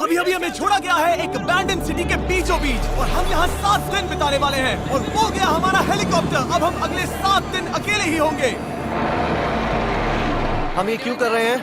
अभी अभी हमें छोड़ा गया है एक अबैंडन सिटी के बीचों बीच और हम यहाँ 7 दिन बिताने वाले हैं और वो गया हमारा हेलीकॉप्टर। अब हम अगले 7 दिन अकेले ही होंगे। हम ये क्यों कर रहे हैं?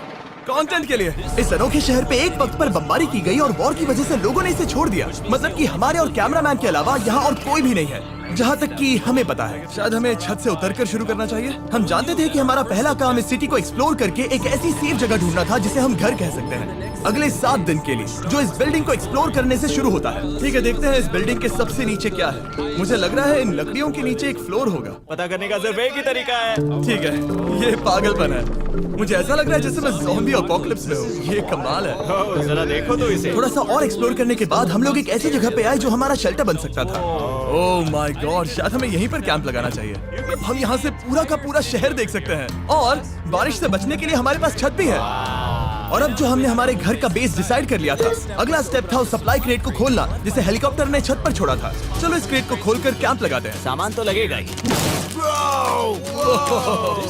कंटेंट के लिए। इस अनोखे शहर पे एक वक्त पर बमबारी की गई और वॉर की वजह से लोगों ने इसे छोड़ दिया। मतलब कि हमारे और कैमरामैन के अलावा यहाँ और कोई भी नहीं है, जहाँ तक कि हमें पता है। शायद हमें छत से उतरकर शुरू करना चाहिए। हम जानते थे कि हमारा पहला काम इस सिटी को एक्सप्लोर करके एक ऐसी सेफ जगह ढूंढना था जिसे हम घर कह सकते हैं, अगले 7 दिन के लिए, जो इस बिल्डिंग को एक्सप्लोर करने से शुरू होता है। ठीक है, देखते हैं इस बिल्डिंग के सबसे नीचे क्या है। मुझे लग रहा है इन लकड़ियों के नीचे एक फ्लोर होगा। पता करने का सिर्फ एक ही तरीका है। ठीक है, ये पागलपन है। मुझे ऐसा लग रहा है जैसे मैं ज़ॉम्बी अपोकलिप्स में हूँ। ये कमाल है। जरा देखो तो इसे। थोड़ा सा और एक्सप्लोर करने के बाद हम लोग एक ऐसी जगह पे आए जो हमारा शेल्टर बन सकता था। ओह माय गॉड, शायद हमें यहीं पर कैंप लगाना चाहिए। हम यहाँ से पूरा का पूरा शहर देख सकते हैं और बारिश से बचने के लिए हमारे पास छत भी है। और अब जो हमने हमारे घर का बेस डिसाइड कर लिया था, अगला स्टेप था उस सप्लाई क्रेट को खोलना जिसे हेलीकॉप्टर ने छत पर छोड़ा था। चलो इस क्रेट को खोलकर कैंप लगाते हैं। सामान तो लगेगा ही।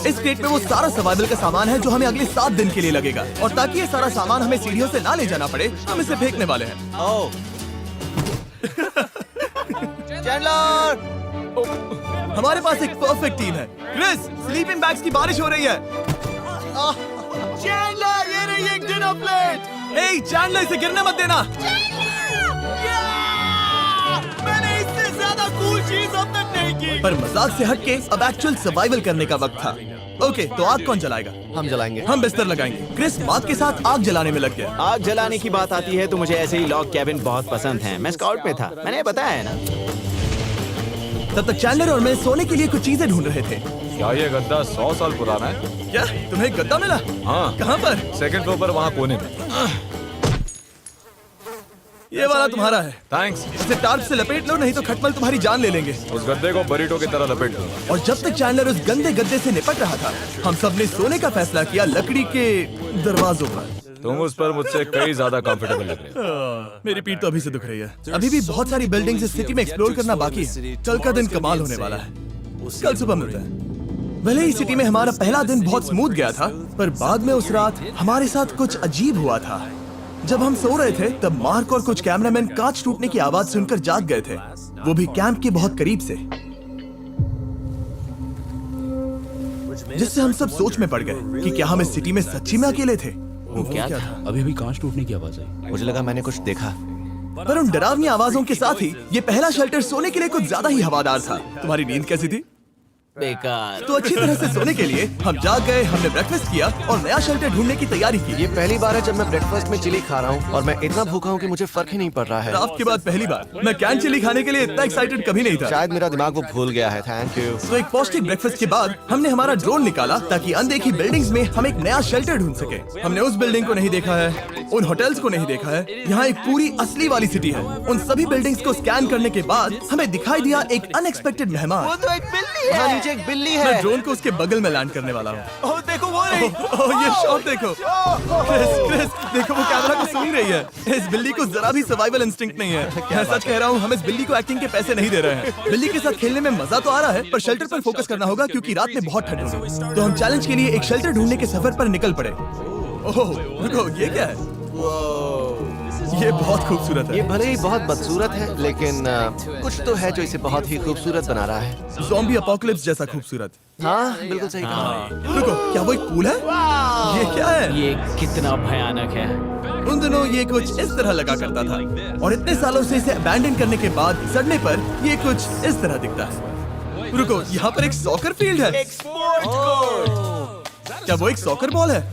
इस क्रेट में वो सारा सर्वाइवल का सामान है जो हमें अगले 7 दिन के लिए लगेगा। और ताकि ये सारा सामान हमें सीढ़ियों से ना ले जाना पड़े, हम इसे फेंकने वाले हैं। ओह, चैंडलर! हमारे पास एक परफेक्ट टीम है। क्रिस, स्लीपिंग बैग्स की बारिश हो रही है। चैंडलर, ये रही एक डिनर प्लेट। हे चैंडलर, इसे गिरने मत देना। मैंने इससे ज्यादा कूल चीज अब तक नहीं की। पर मजाक से हटके अब एक्चुअल सर्वाइवल करने का वक्त था। ओके, तो आग कौन जलाएगा? हम जलाएंगे। हम बिस्तर लगाएंगे। क्रिस मार्क के साथ आग जलाने में लग गया। आग जलाने की बात आती है तो मुझे ऐसे ही लॉग कैबिन बहुत पसंद है। मैं स्काउट में था, मैंने बताया है ना। तब तक चैंडलर और मैं सोने के लिए कुछ चीजें ढूंढ रहे थे। क्या ये गद्दा 100 साल पुराना है? क्या तुम्हें एक गद्दा मिला? हाँ। कहाँ पर? सेकंड फ्लोर पर, वहाँ कोने में। ये वाला तुम्हारा है। थैंक्स। इसे टार्प से लपेट लो, नहीं तो खटमल तुम्हारी जान ले लेंगे। उस गद्दे को बरीटो की तरह लपेट दूंगा। और जब तक चैंडलर उस गंदे गद्दे से निपट रहा था, हम सब ने सोने का फैसला किया लकड़ी के दरवाजों पर। तुम उस पर मुझसे कई ज्यादा कंफर्टेबल लग रहे हो। मेरी पीठ तो अभी से दुख रही है। अभी भी बहुत सारी बिल्डिंग्स इस सिटी में एक्सप्लोर करना बाकी है। कल का दिन कमाल होने वाला है। कल सुबह मिलते हैं। भले ही सिटी में हमारा पहला दिन बहुत स्मूथ गया था, पर बाद में उस रात हमारे साथ कुछ अजीब हुआ था। जब हम सो रहे थे तब मार्क और कुछ कैमरामैन कांच टूटने की आवाज सुनकर जाग गए थे, वो भी कैंप के बहुत करीब से, जिससे हम सब सोच में पड़ गए कि क्या हम इस सिटी में सच्ची में अकेले थे। वो क्या था? अभी अभी कांच टूटने की आवाज आई। मुझे लगा मैंने कुछ देखा। पर उन डरावनी आवाजों के साथ ही ये पहला शेल्टर सोने के लिए कुछ ज्यादा ही हवादार था। तुम्हारी नींद कैसी थी? बेकार। तो अच्छी तरह से सोने के लिए हम जाग गए, हमने ब्रेकफास्ट किया और नया शेल्टर ढूंढने की तैयारी की। ये पहली बार है जब मैं ब्रेकफास्ट में चिली खा रहा हूँ और मैं इतना भूखा हूँ कि मुझे फर्क ही नहीं पड़ रहा है। ड्राफ्ट के बाद पहली बार मैं कैन चिली खाने के लिए इतना एक्साइटेड कभी नहीं था। शायद मेरा दिमाग वो भूल गया है। Thank you. तो एक पौष्टिक ब्रेकफास्ट के बाद हमने हमारा ड्रोन निकाला ताकि अनदेखी बिल्डिंग्स में हम एक नया शेल्टर ढूंढ सके। हमने उस बिल्डिंग को नहीं देखा है, उन होटल्स को नहीं देखा है। यहाँ एक पूरी असली वाली सिटी है। उन सभी बिल्डिंग्स को स्कैन करने के बाद हमें दिखाई दिया एक अनएक्सपेक्टेड मेहमान। वो तो एक बिल्ली वहाँ है। नीचे एक बिल्ली मैं है। ड्रोन को उसके बगल में लैंड करने वाला हूँ। ओह देखो वो रही। ओह, ये शॉट देखो। क्रिस, देखो वो कैमरा को सूंघ रही है। इस बिल्ली को जरा भी सर्वाइवल इंस्टिंक्ट नहीं है। मैं सच कह रहा हूँ, हम इस बिल्ली को एक्टिंग के पैसे नहीं दे रहे हैं। बिल्ली के साथ खेलने में मजा तो आ रहा है, पर शेल्टर पर फोकस करना होगा क्योंकि रात में बहुत ठंड होगी। तो हम चैलेंज के लिए एक शेल्टर ढूंढने के सफर पर निकल पड़े। ओह रुको, ये क्या है? ये बहुत खूबसूरत ये है। भले ही बहुत बदसूरत है, लेकिन कुछ तो है जो इसे बहुत ही खूबसूरत बना रहा है। ज़ॉम्बी अपोकलिप्स जैसा खूबसूरत। हाँ, बिल्कुल सही कहा। रुको, क्या वो एक पूल है? ये क्या है? ये कितना भयानक है। उन दिनों ये कुछ इस तरह लगा करता था और इतने सालों से इसे अबैंडन करने के बाद सड़ने पर ये कुछ इस तरह दिखता है। रुको, यहाँ पर एक सॉकर फील्ड है। क्या वो एक सॉकर बॉल है?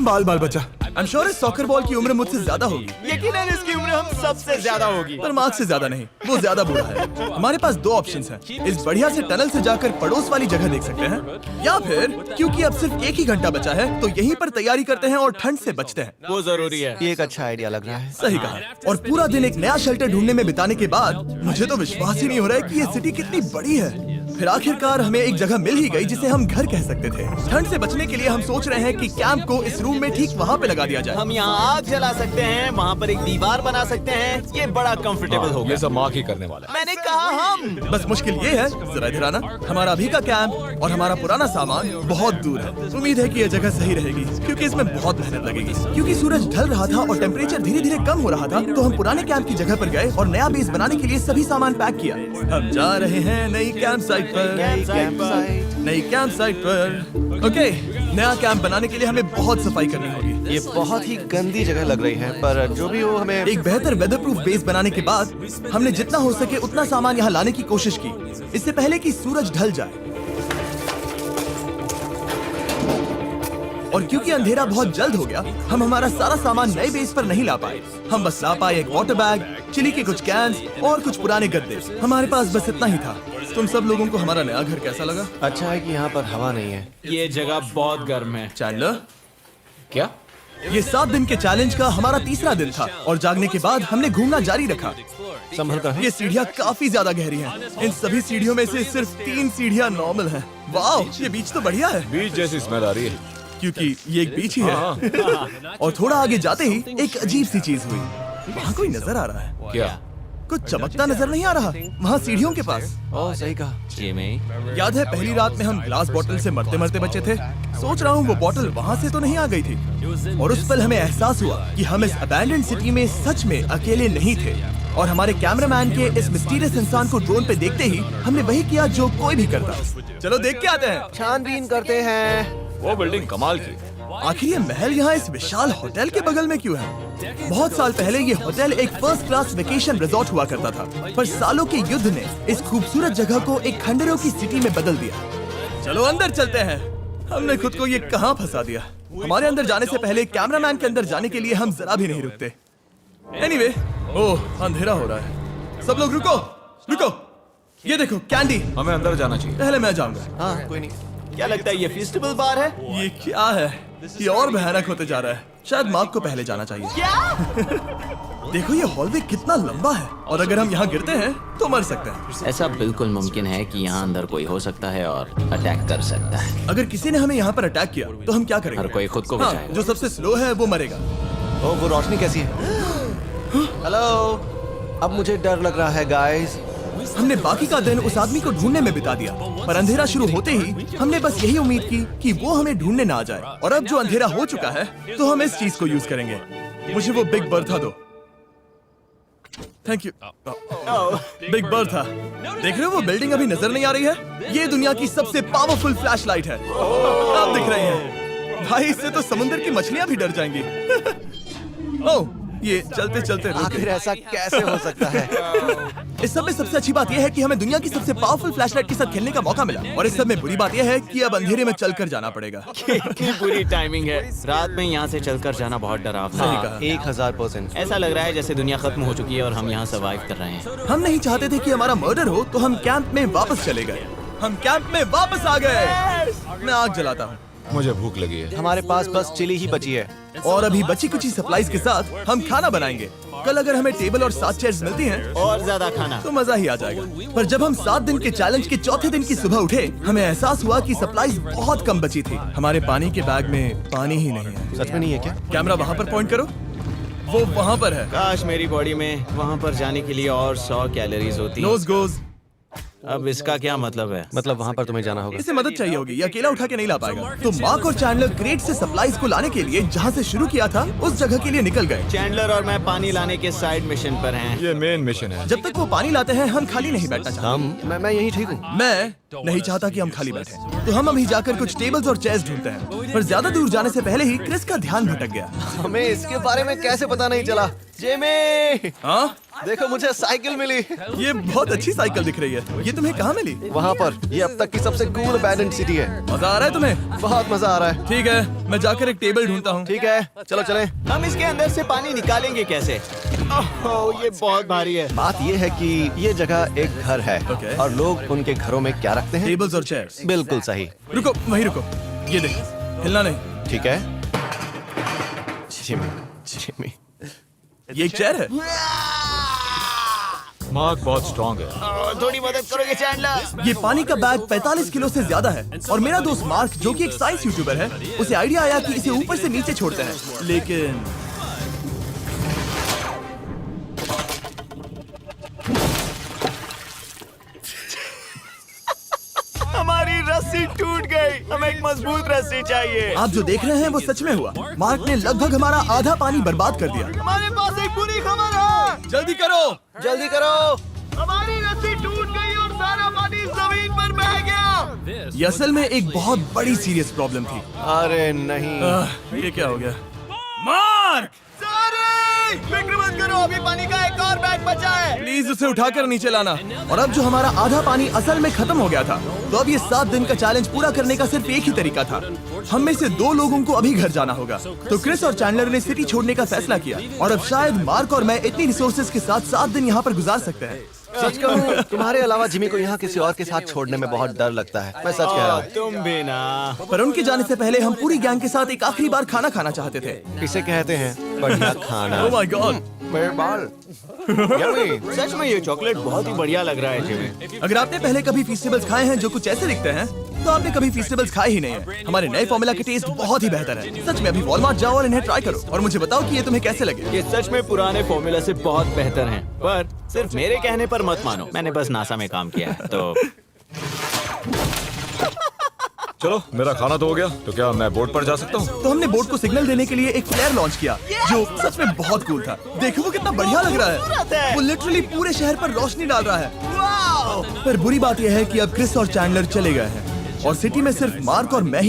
बाल बाल बचा। I'm sure इस सॉकर बॉल की उम्र मुझसे ज्यादा होगी, यकीनन इसकी उम्र हम सबसे ज्यादा होगी। पर मार्क से ज्यादा नहीं। वो ज्यादा बुरा है। हमारे पास 2 ऑप्शंस हैं। इस बढ़िया से टनल से जाकर पड़ोस वाली जगह देख सकते हैं, या फिर क्योंकि अब सिर्फ 1 ही घंटा बचा है तो यहीं पर तैयारी करते हैं और ठंड से बचते हैं। वो जरूरी है। ये एक अच्छा आइडिया लग रहा है। सही कहा। और पूरा दिन एक नया शेल्टर ढूंढने में बिताने के बाद मुझे तो विश्वास ही नहीं हो रहा है कि ये सिटी कितनी बड़ी है। फिर आखिरकार हमें एक जगह मिल ही गई जिसे हम घर कह सकते थे। ठंड से बचने के लिए हम सोच रहे हैं कि कैंप को इस रूम में ठीक वहाँ पे लगा दिया जाए। हम यहाँ आग जला सकते हैं, वहाँ पर एक दीवार बना सकते हैं। ये बड़ा कंफर्टेबल होगा। ये सब मार्क ही करने वाला है। मैंने कहा हम। बस मुश्किल ये है, जरा इधर आना, हमारा अभी का कैंप और हमारा पुराना सामान बहुत दूर है। उम्मीद है कि यह जगह सही रहेगी क्योंकि इसमें बहुत मेहनत लगेगी। क्योंकि सूरज ढल रहा था और टेम्परेचर धीरे धीरे कम हो रहा था, तो हम पुराने कैंप की जगह पर गए और नया बेस बनाने के लिए सभी सामान पैक किया। हम जा रहे हैं नई कैंप साइट पर, नई कैंप साइट पर। ओके, नया कैंप बनाने के लिए हमें बहुत सफाई करनी होगी। ये बहुत ही गंदी जगह लग रही है, पर जो भी हो हमें एक बेहतर वेदरप्रूफ बेस बनाने के बाद हमने जितना हो सके उतना सामान यहाँ लाने की कोशिश की, इससे पहले कि सूरज ढल जाए। और क्योंकि अंधेरा बहुत जल्द हो गया, हम हमारा सारा सामान नए बेस पर नहीं ला पाए। हम बस ला पाए एक वाटर बैग, चिली के कुछ कैंस और कुछ पुराने गद्दे। हमारे पास बस इतना ही था। तुम सब लोगों को हमारा नया घर कैसा लगा? अच्छा है कि यहाँ पर हवा नहीं है। ये जगह बहुत गर्म है। चैंडलर, क्या? ये 7 दिन के चैलेंज का हमारा तीसरा दिन था और जागने के बाद हमने घूमना जारी रखा। संभल कर। ये सीढ़ियाँ काफी ज्यादा गहरी हैं। इन सभी सीढ़ियों में से सिर्फ 3 सीढ़ियाँ नॉर्मल हैं। वाओ, ये बीच तो बढ़िया है बीच जैसी स्मेल आ रही है। क्योंकि ये एक बीच ही है। और थोड़ा आगे जाते ही एक अजीब सी चीज हुई। वहाँ कोई नजर आ रहा है। क्या? कुछ चमकता नजर नहीं आ रहा वहाँ सीढ़ियों के पास। ओह, सही कहा। जिमी, याद है पहली रात में हम ग्लास बॉटल से मरते मरते बचे थे? सोच रहा हूँ वो बॉटल वहाँ से तो नहीं आ गई थी। और उस पल हमें एहसास हुआ कि हम इस अबैंडन्ड सिटी में सच में अकेले नहीं थे। और हमारे कैमरामैन के इस मिस्टीरियस इंसान को ड्रोन पे देखते ही हमने वही किया जो कोई भी करता। चलो देख के आते हैं। छानबीन करते हैं। वो बिल्डिंग कमाल की। आखिर ये महल यहाँ इस विशाल होटल के बगल में क्यों है? बहुत साल पहले ये होटल एक फर्स्ट क्लास वेकेशन रिजॉर्ट हुआ करता था, पर सालों के युद्ध ने इस खूबसूरत जगह को एक खंडरों की सिटी में बदल दिया। चलो अंदर चलते हैं। हमने खुद को ये कहाँ फंसा दिया। हमारे अंदर जाने से पहले कैमरामैन के अंदर जाने के लिए हम जरा भी नहीं रुकते। एनीवे, ओह अंधेरा हो रहा है। सब लोग रुको, रुको। ये देखो कैंडी। हमें अंदर जाना चाहिए। पहले मैं जाऊंगा। हाँ, कोई नहीं। क्या लगता है ये फेस्टिवल बार है? ये क्या है? ये और भयानक होते जा रहा है। शायद मार्क को पहले जाना चाहिए। क्या? देखो ये हॉलवे कितना लंबा है और अगर हम यहाँ गिरते हैं तो मर सकते हैं। ऐसा बिल्कुल मुमकिन है कि यहाँ अंदर कोई हो सकता है और अटैक कर सकता है। अगर किसी ने हमें यहाँ पर अटैक किया तो हम क्या करेंगे? हर कोई खुद को हाँ, बचाएगा। जो सबसे स्लो है वो मरेगा। ओह, वो रोशनी कैसी है? हेलो, अब मुझे डर लग रहा है गाइस। हमने बाकी का दिन उस आदमी को ढूंढने में बिता दिया, पर अंधेरा शुरू होते ही हमने बस यही उम्मीद की कि वो हमें ढूंढने ना आ जाए। और अब जो अंधेरा हो चुका है तो हम इस चीज को यूज करेंगे। मुझे वो बिग बर्था दो। Thank you. Big Bertha. देख रहे हो वो बिल्डिंग अभी नजर नहीं आ रही है? ये दुनिया की सबसे पावरफुल फ्लैशलाइट है। आप दिख रहे हैं भाई, इससे तो समुद्र की मछलियां भी डर जाएंगी। ओह, ये चलते चलते रुक गई। आखिर ऐसा कैसे हो सकता है? इस सब में सबसे अच्छी बात यह है कि हमें दुनिया की सबसे पावरफुल फ्लैशलाइट के साथ खेलने का मौका मिला। और इस सब में बुरी बात यह है कि अब अंधेरे में चलकर जाना पड़ेगा। कितनी बुरी टाइमिंग है। रात में यहाँ से चलकर जाना बहुत डरावना सही है। कहा। 1000%। ऐसा लग रहा है जैसे दुनिया खत्म हो चुकी है और हम यहाँ सर्वाइव कर रहे हैं। हम नहीं चाहते थे कि हमारा मर्डर हो, तो हम कैंप में वापस चले गए। हम कैंप में वापस आ गए। मैं आग जलाता हूँ। मुझे भूख लगी है। हमारे पास बस चिली ही बची है। और अभी बची कुची सप्लाईज के साथ हम खाना बनाएंगे। कल अगर हमें टेबल और 7 चेयर्स मिलती हैं और ज्यादा खाना। तो मजा ही आ जाएगा। पर जब हम 7 दिन के चैलेंज के चौथे दिन की सुबह उठे, हमें एहसास हुआ कि सप्लाईज बहुत कम बची थी। हमारे पानी के बैग में पानी ही नहीं है। सच में नहीं है क्या? कैमरा वहाँ पर पॉइंट करो। वो वहाँ पर है। काश मेरी बॉडी में वहाँ पर जाने के लिए और 100 कैलोरीज होती। नोज गोज। अब इसका क्या मतलब है? मतलब वहाँ पर तुम्हें जाना होगा। इसे मदद चाहिए होगी, ये अकेला उठा के नहीं ला पाएगा। तो मार्क और चैंडलर क्रेट से सप्लाईज को लाने के लिए जहाँ से शुरू किया था उस जगह के लिए निकल गए। चैंडलर और मैं पानी लाने के साइड मिशन पर हैं। ये मेन मिशन है। जब तक वो पानी लाते हैं हम खाली नहीं बैठना चाहते। मैं यही ठीक हूँ। मैं नहीं चाहता कि हम खाली बैठे, तो हम अभी जाकर कुछ टेबल्स और चेयर्स ढूंढते हैं। पर ज्यादा दूर जाने से पहले ही क्रिस का ध्यान भटक गया। हमें इसके बारे में कैसे पता नहीं चला? जेमी, हाँ, देखो मुझे साइकिल मिली। ये बहुत अच्छी साइकिल दिख रही है। ये तुम्हें कहाँ मिली? वहाँ पर। ये अब तक की सबसे कूल अबैंडन्ड सिटी है। मजा आ रहा है तुम्हें? बहुत मजा आ रहा है। ठीक है, मैं जाकर एक टेबल ढूंढता हूँ। ठीक है, चलो चलें। हम इसके अंदर से पानी निकालेंगे कैसे? ओह, ये बहुत भारी है। बात ये है कि ये जगह एक घर है Okay. और लोग उनके घरों में क्या रखते हैं? टेबल्स और चेयर्स। बिल्कुल सही। रुको, वहीं रुको। ये देखो, हिलना नहीं। ठीक है। Jimmy, Jimmy. ये एक चेयर है। मार्क बहुत स्ट्रांग है। थोड़ी मदद करोगे चैंडलर? ये पानी का बैग 45 किलो से ज्यादा है और मेरा दोस्त मार्क जो कि एक साइंस यूट्यूबर है, उसे आइडिया आया कि इसे ऊपर से नीचे छोड़ते हैं, लेकिन हमारी रस्सी टूट गई। हमें एक मजबूत रस्सी चाहिए। आप जो देख रहे हैं वो सच में हुआ। मार्क ने लगभग हमारा आधा पानी बर्बाद कर दिया। हमारे पास एक बुरी खबर है। जल्दी करो। जल्दी करो। हमारी रस्सी टूट गई और सारा पानी जमीन पर बह गया। ये असल में एक बहुत बड़ी सीरियस प्रॉब्लम थी। अरे नहीं। ये क्या हो गया? मार्क, फिक्र मत करो, अभी पानी का एक और बैग बचा है। प्लीज उसे उठाकर नीचे लाना। और अब जो हमारा आधा पानी असल में खत्म हो गया था, तो अब ये 7 दिन का चैलेंज पूरा करने का सिर्फ एक ही तरीका था। हम में से 2 लोगों को अभी घर जाना होगा। तो क्रिस और चैंडलर ने सिटी छोड़ने का फैसला किया और अब शायद मार्क और मैं इतनी रिसोर्सेज के साथ 7 दिन यहाँ पर गुजार सकते हैं। सच कहूँ, तुम्हारे अलावा जिमी को यहाँ किसी और के साथ छोड़ने में बहुत डर लगता है। मैं सच कह रहा हूँ। तुम भी ना। पर उनके जाने से पहले हम पूरी गैंग के साथ एक आखिरी बार खाना खाना चाहते थे। इसे कहते हैं बढ़िया खाना। Oh my God. मेरे बाल। Yummy। सच में ये चॉकलेट बहुत ही बढ़िया लग रहा है जिमी। अगर आपने पहले कभी फीस्टेबल्स खाए हैं जो कुछ ऐसे दिखते हैं, तो आपने कभी फीस्टेबल्स खाए ही नहीं है। हमारे नए फॉर्मूला के टेस्ट बहुत ही बेहतर है। सच में अभी वॉलमार्ट जाओ और इन्हें ट्राई करो और मुझे बताओ कि ये तुम्हें कैसे लगे। ये सच में पुराने फॉर्मूला से बहुत बेहतर हैं। पर सिर्फ मेरे कहने पर मत मानो, मैंने बस नासा में काम किया है तो। चलो मेरा खाना तो हो गया, तो क्या मैं बोट पर जा सकता हूँ? तो हमने बोट को सिग्नल देने के लिए एक फ्लेयर लॉन्च किया जो सच में बहुत कूल था। देखो वो कितना बढ़िया लग रहा है। वो लिटरली पूरे शहर पर रोशनी डाल रहा है। पर बुरी बात यह है कि अब क्रिस और चैंडलर चले गए हैं और सिटी में सिर्फ मार्क और मैं ही